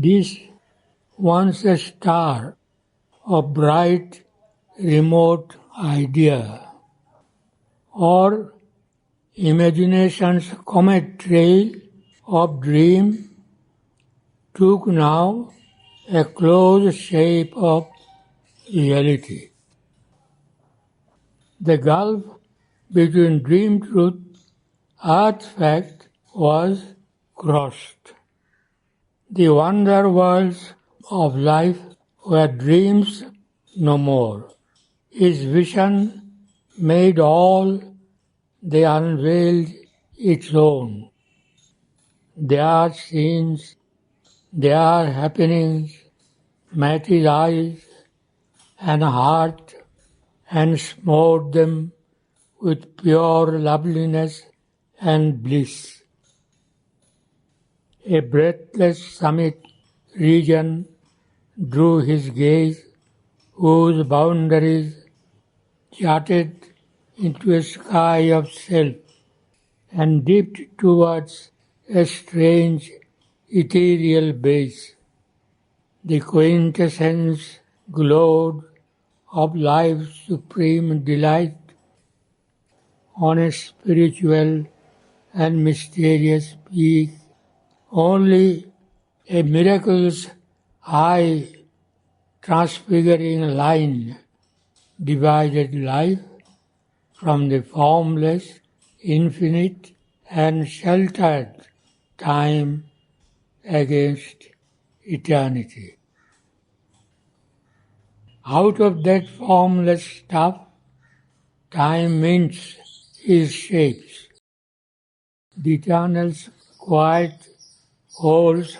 This, once a star of bright, remote idea, or imagination's comet trail of dream, took now a close shape of reality. The gulf between dream truth, earth fact was crossed. The wonder worlds of life were dreams no more. His vision made all they unveiled its own. Their scenes, their happenings met his eyes and heart and smote them with pure loveliness and bliss. A breathless summit region drew his gaze, whose boundaries jutted into a sky of self and dipped towards a strange ethereal base. The quintessence glowed of life's supreme delight on a spiritual and mysterious peak. Only a miracle's high transfiguring line divided life from the formless, infinite, and sheltered time against eternity. Out of that formless stuff, time mints his shapes. The eternal's quiet holds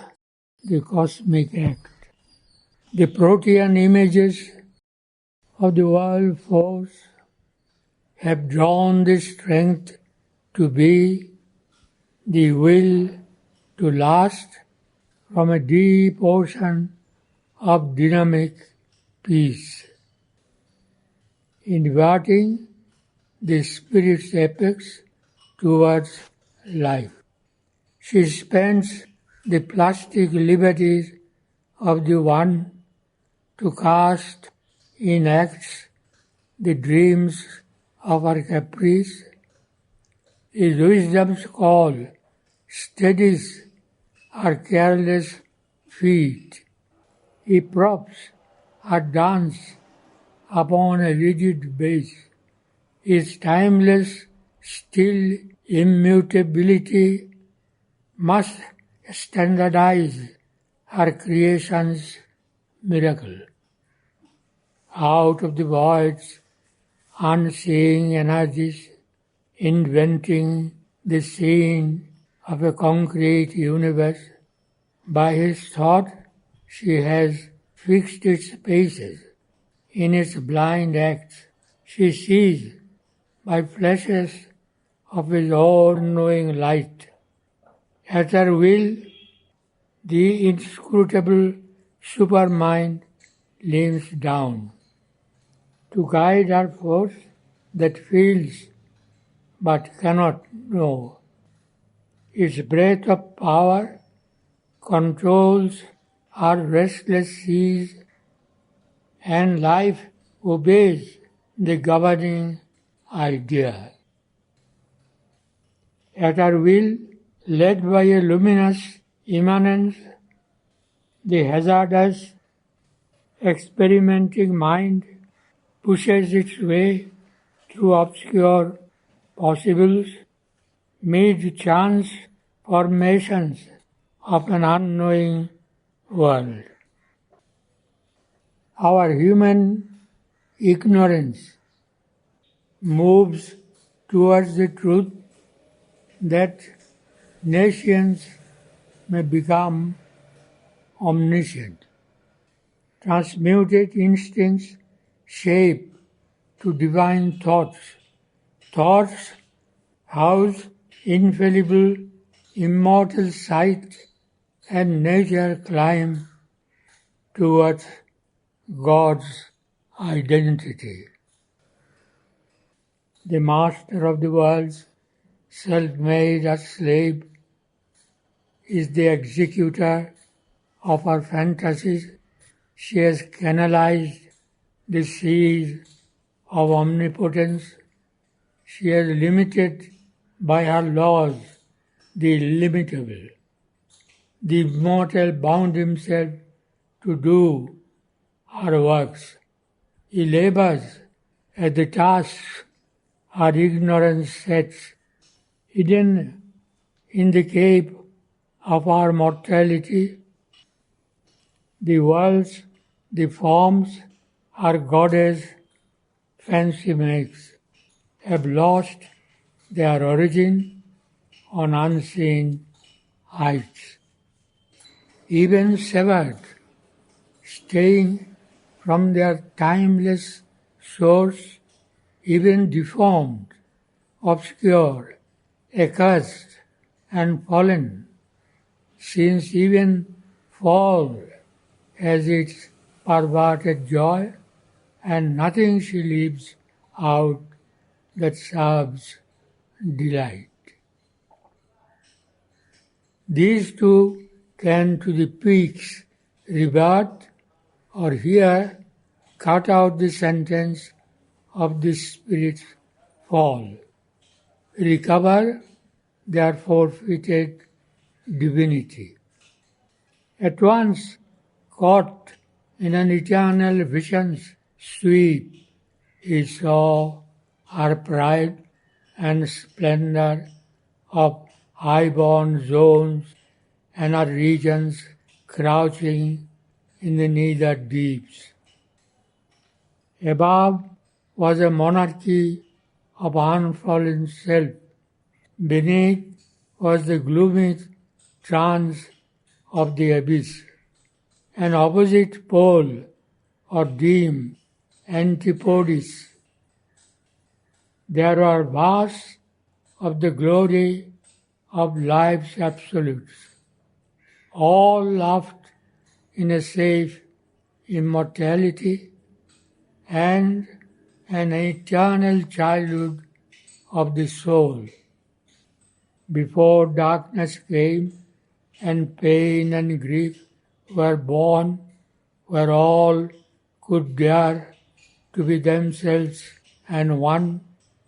the cosmic act. The protean images of the world force have drawn the strength to be, the will to last from a deep ocean of dynamic peace. Inverting the spirit's apex towards life. She spends the plastic liberties of the one to cast in acts the dreams of her caprice. His wisdom's call steadies her careless feet. He props her dance upon a rigid base. His timeless, still immutability must standardize her creation's miracle. Out of the void's unseeing energies, inventing the scene of a concrete universe, by his thought she has fixed its spaces. In its blind acts, she sees by flashes of his all-knowing light. At her will, the inscrutable supermind leans down to guide her force that feels but cannot know. Its breath of power controls our restless seas, and life obeys the governing idea. At her will, led by a luminous immanence, the hazardous, experimenting mind pushes its way through obscure possibles, mid-chance formations of an unknowing world. Our human ignorance moves towards the truth that nations may become omniscient. Transmuted instincts shape to divine thoughts. Thoughts house infallible, immortal sight, and nature climb towards God's identity. The master of the world's self-made slave is the executor of her fantasies, she has canalized the seas of omnipotence. She has limited by her laws the illimitable. The immortal bound himself to do her works. He labors at the tasks her ignorance sets, hidden in the cave of our mortality. The worlds, the forms our goddess fancy makes have lost their origin on unseen heights. Even severed, staying from their timeless source, even deformed, obscure, accursed, and fallen, since even fall has its perverted joy, and nothing she leaves out that serves delight. These two can to the peaks revert, or here cut out the sentence of the spirit's fall, recover their forfeited divinity. At once caught in an eternal vision's sweep, he saw her pride and splendor of high-born zones and her regions crouching in the nether deeps. Above was a monarchy of unfallen self. Beneath was the gloomy trance of the abyss, an opposite pole or dim antipodes. There were vast of the glory of life's absolutes. All laughed in a safe immortality and an eternal childhood of the soul. Before darkness came and pain and grief were born, where all could dare to be themselves and one,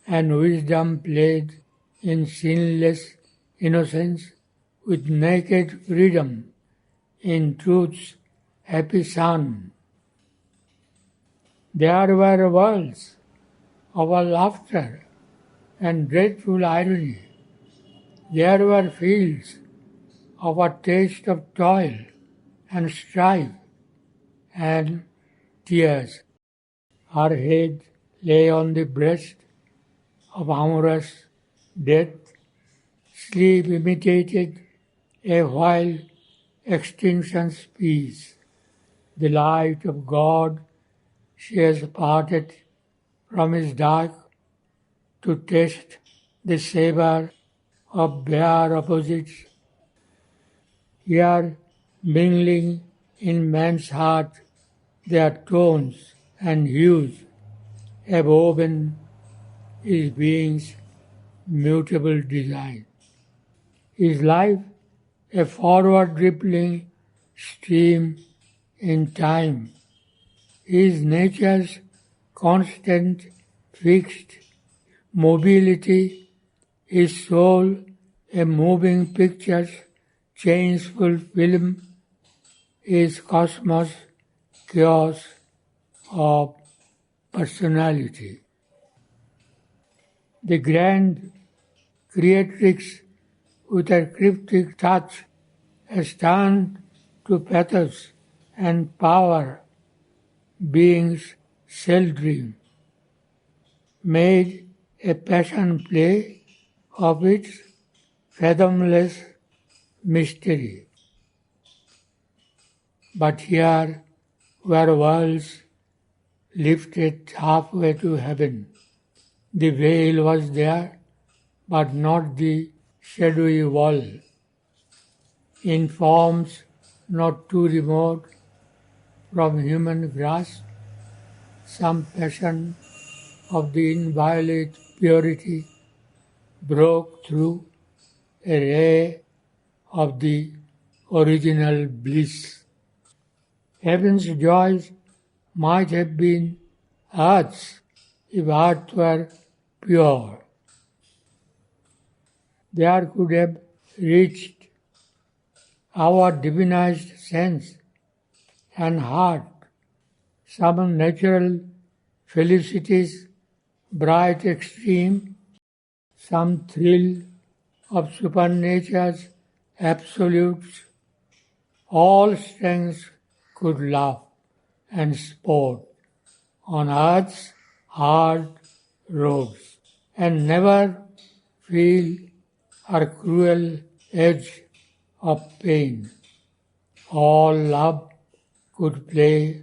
and wisdom played in sinless innocence with naked freedom in truth's happy sun. There were worlds of our laughter and dreadful irony. There were fields of a taste of toil and strife and tears. Her head lay on the breast of amorous death. Sleep imitated a while extinction's peace. The light of God she has parted from his dark to taste the savour of bare opposites. Here, mingling in man's heart, their tones and hues have woven his being's mutable design. Is life a forward rippling stream in time? Is nature's constant, fixed mobility, his soul a moving picture's changeful film, is cosmos chaos of personality? The grand creatrix with her cryptic touch has turned to pathos and power being's self-dream, made a passion play of its fathomless mystery. But here were worlds lifted halfway to heaven. The veil was there, but not the shadowy wall. In forms not too remote from human grasp, some passion of the inviolate purity broke through, a ray of the original bliss. Heaven's joys might have been earth's if earth were pure. There could have reached our divinized sense and heart some natural felicities, bright extreme, some thrill of supernature's absolutes. All strengths could laugh and sport on earth's hard roads and never feel her cruel edge of pain. All love could play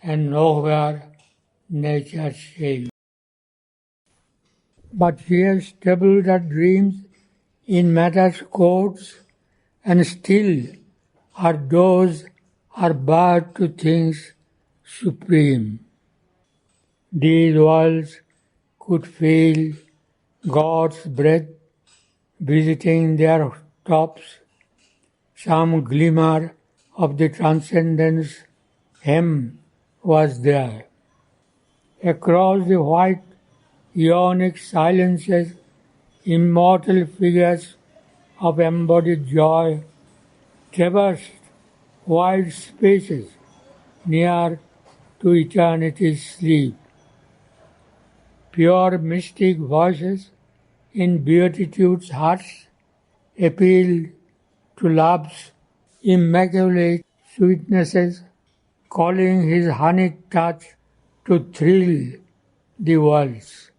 and nowhere nature's shame. But she has stabled her dreams in matter's courts, and still her doors are barred to things supreme. These worlds could feel God's breath visiting their tops, some glimmer of the transcendence hymn was there. Across the white ionic silences, immortal figures of embodied joy traversed wide spaces near to eternity's sleep. Pure mystic voices in beatitude's hush appealed to love's immaculate sweetnesses, calling his honeyed touch to thrill the worlds,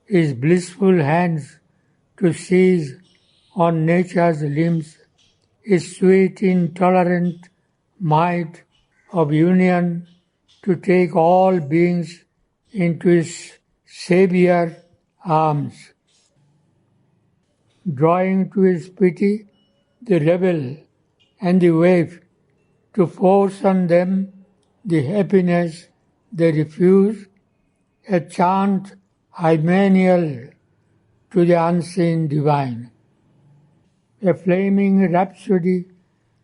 his blissful hands to seize on nature's limbs, his sweet intolerant might of union to take all beings into his Saviour arms, drawing to his pity the rebel and the waif, to force on them the happiness they refuse, a chant hymeneal to the unseen divine, a flaming rhapsody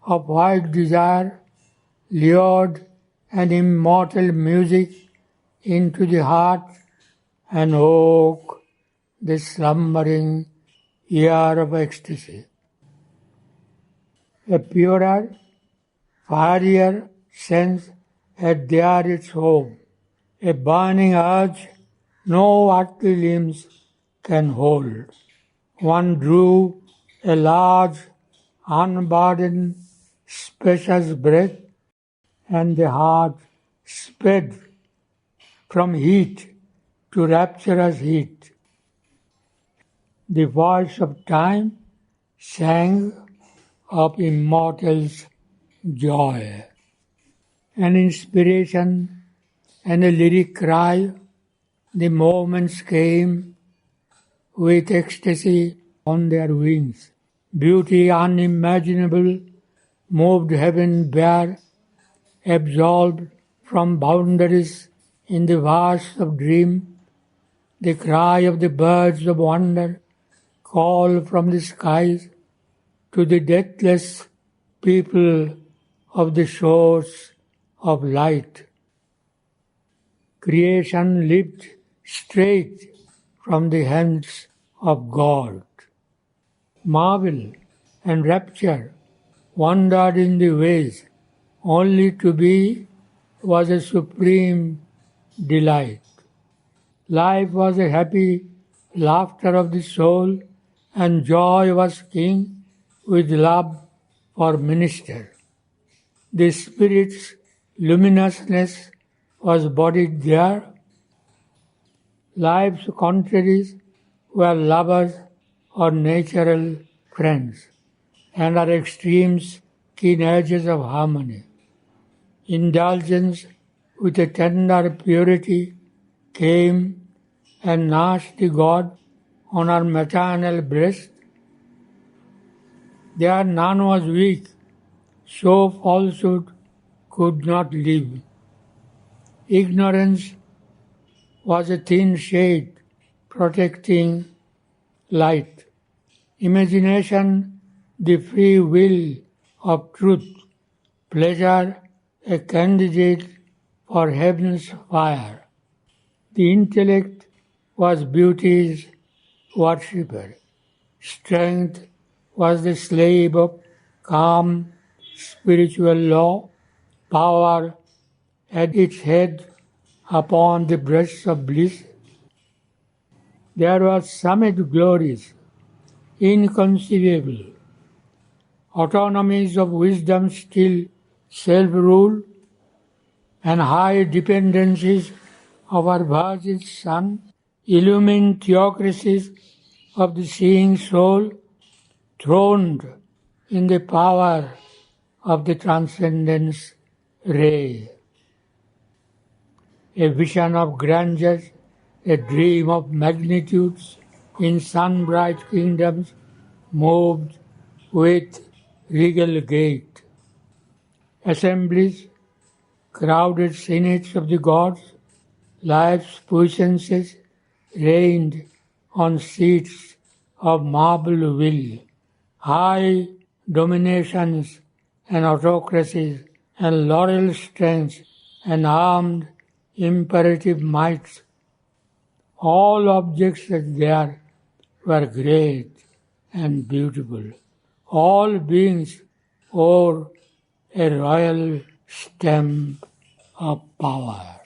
of white desire lured an immortal music into the heart and woke the slumbering ear of ecstasy. A purer, fierier sense had there its home, a burning urge no earthly limbs can hold. One drew a large, unburdened, spacious breath, and the heart sped from heat to rapturous heat. The voice of time sang of immortals' joy. An inspiration and a lyric cry, the moments came with ecstasy on their wings. Beauty unimaginable moved heaven bare, absolved from boundaries in the vast of dream. The cry of the birds of wonder called from the skies to the deathless people of the shores of light. Creation lived straight from the hands of God. Marvel and rapture wandered in the ways. Only to be was a supreme delight. Life was a happy laughter of the soul, and joy was king with love for minister. The Spirit's luminousness was bodied there. Life's contraries were lovers or natural friends, and our extremes keen edges of harmony. Indulgence with a tender purity came and nursed the God on our maternal breast. There none was weak, so falsehood could not live. Ignorance was a thin shade protecting light. Imagination, the free will of truth. Pleasure, a candidate for heaven's fire. The intellect was beauty's worshipper. Strength was the slave of calm spiritual law. Power had its head upon the breast of bliss. There were summit glories, inconceivable, autonomies of wisdom still self-rule, and high dependencies of our Virgin Son, illumined theocracies of the seeing soul, throned in the power of the transcendence ray. A vision of grandeur, a dream of magnitudes in sun-bright kingdoms moved with regal gait. Assemblies, crowded senates of the gods, life's puissances reigned on seats of marble will. High dominations and autocracies and laurel strengths and armed imperative mights, all objects there were great and beautiful. All beings wore a royal stamp of power.